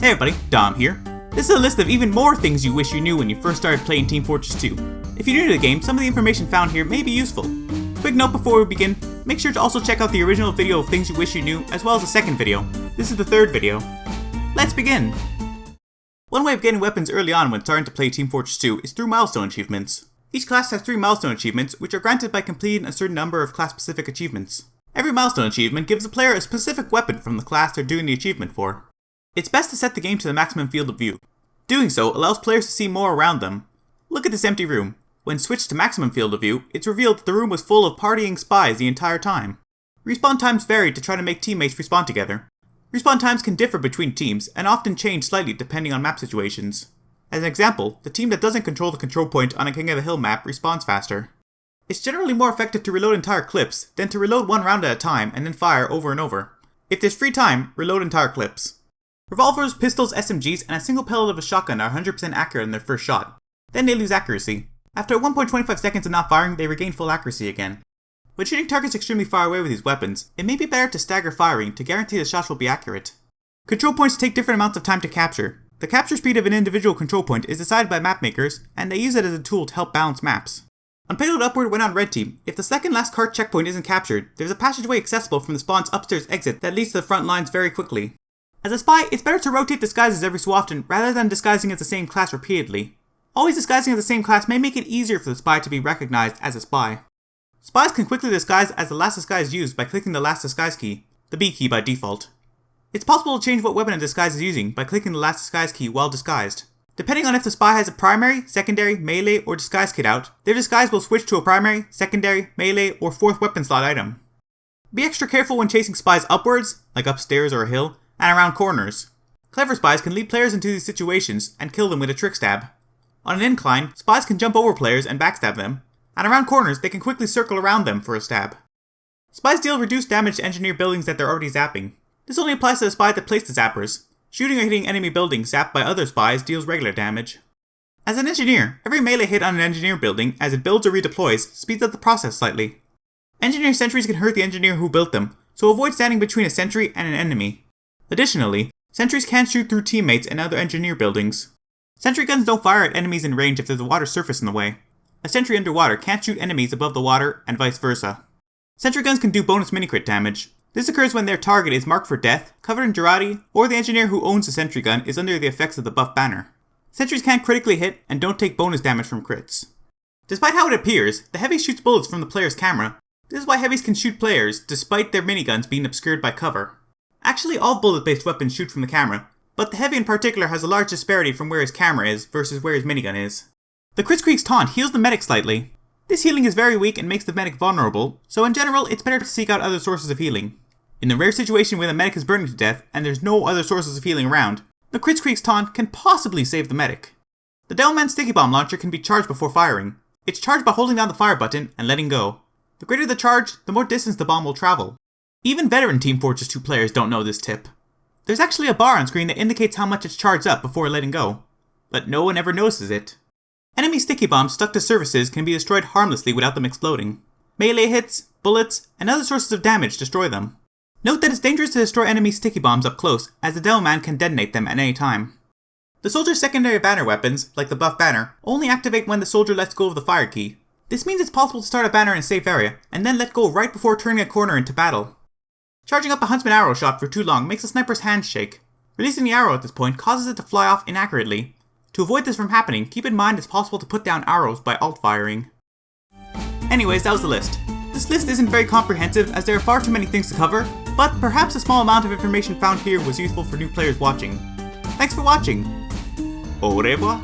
Hey everybody, Dom here. This is a list of even more things you wish you knew when you first started playing Team Fortress 2. If you're new to the game, some of the information found here may be useful. Quick note before we begin, make sure to also check out the original video of things you wish you knew, as well as the second video. This is the third video. Let's begin! One way of getting weapons early on when starting to play Team Fortress 2 is through milestone achievements. Each class has 3 milestone achievements, which are granted by completing a certain number of class-specific achievements. Every milestone achievement gives the player a specific weapon from the class they're doing the achievement for. It's best to set the game to the maximum field of view. Doing so allows players to see more around them. Look at this empty room. When switched to maximum field of view, it's revealed that the room was full of partying spies the entire time. Respawn times varied to try to make teammates respawn together. Respawn times can differ between teams, and often change slightly depending on map situations. As an example, the team that doesn't control the control point on a King of the Hill map respawns faster. It's generally more effective to reload entire clips than to reload one round at a time and then fire over and over. If there's free time, reload entire clips. Revolvers, pistols, SMGs, and a single pellet of a shotgun are 100% accurate in their first shot. Then they lose accuracy. After 1.25 seconds of not firing, they regain full accuracy again. When shooting targets extremely far away with these weapons, it may be better to stagger firing to guarantee the shots will be accurate. Control points take different amounts of time to capture. The capture speed of an individual control point is decided by map makers, and they use it as a tool to help balance maps. On Payload Upward when on Red Team, if the second last cart checkpoint isn't captured, there's a passageway accessible from the spawn's upstairs exit that leads to the front lines very quickly. As a spy, it's better to rotate disguises every so often rather than disguising as the same class repeatedly. Always disguising as the same class may make it easier for the spy to be recognized as a spy. Spies can quickly disguise as the last disguise used by clicking the last disguise key, the B key by default. It's possible to change what weapon a disguise is using by clicking the last disguise key while disguised. Depending on if the spy has a primary, secondary, melee, or disguise kit out, their disguise will switch to a primary, secondary, melee, or 4th weapon slot item. Be extra careful when chasing spies upwards, like upstairs or a hill, and around corners. Clever spies can lead players into these situations and kill them with a trick stab. On an incline, spies can jump over players and backstab them, and around corners they can quickly circle around them for a stab. Spies deal reduced damage to engineer buildings that they're already zapping. This only applies to the spy that placed the zappers. Shooting or hitting enemy buildings zapped by other spies deals regular damage. As an engineer, every melee hit on an engineer building as it builds or redeploys speeds up the process slightly. Engineer sentries can hurt the engineer who built them, so avoid standing between a sentry and an enemy. Additionally, sentries can't shoot through teammates and other engineer buildings. Sentry guns don't fire at enemies in range if there's a water surface in the way. A sentry underwater can't shoot enemies above the water, and vice versa. Sentry guns can do bonus mini-crit damage. This occurs when their target is marked for death, covered in Girardi, or the engineer who owns the sentry gun is under the effects of the buff banner. Sentries can't critically hit and don't take bonus damage from crits. Despite how it appears, the heavy shoots bullets from the player's camera. This is why heavies can shoot players, despite their miniguns being obscured by cover. Actually, all bullet-based weapons shoot from the camera, but the heavy in particular has a large disparity from where his camera is versus where his minigun is. The Kritzkrieg's taunt heals the medic slightly. This healing is very weak and makes the medic vulnerable, so in general it's better to seek out other sources of healing. In the rare situation where the medic is burning to death and there's no other sources of healing around, the Kritzkrieg's taunt can possibly save the medic. The Devilman Sticky Bomb launcher can be charged before firing. It's charged by holding down the fire button and letting go. The greater the charge, the more distance the bomb will travel. Even veteran Team Fortress 2 players don't know this tip. There's actually a bar on screen that indicates how much it's charged up before letting go, but no one ever notices it. Enemy sticky bombs stuck to surfaces can be destroyed harmlessly without them exploding. Melee hits, bullets, and other sources of damage destroy them. Note that it's dangerous to destroy enemy sticky bombs up close, as the Devilman can detonate them at any time. The soldier's secondary banner weapons, like the buff banner, only activate when the soldier lets go of the fire key. This means it's possible to start a banner in a safe area, and then let go right before turning a corner into battle. Charging up a huntsman arrow shot for too long makes a sniper's hands shake. Releasing the arrow at this point causes it to fly off inaccurately. To avoid this from happening, keep in mind it's possible to put down arrows by alt-firing. Anyways, that was the list. This list isn't very comprehensive as there are far too many things to cover, but perhaps a small amount of information found here was useful for new players watching. Thanks for watching! Au revoir!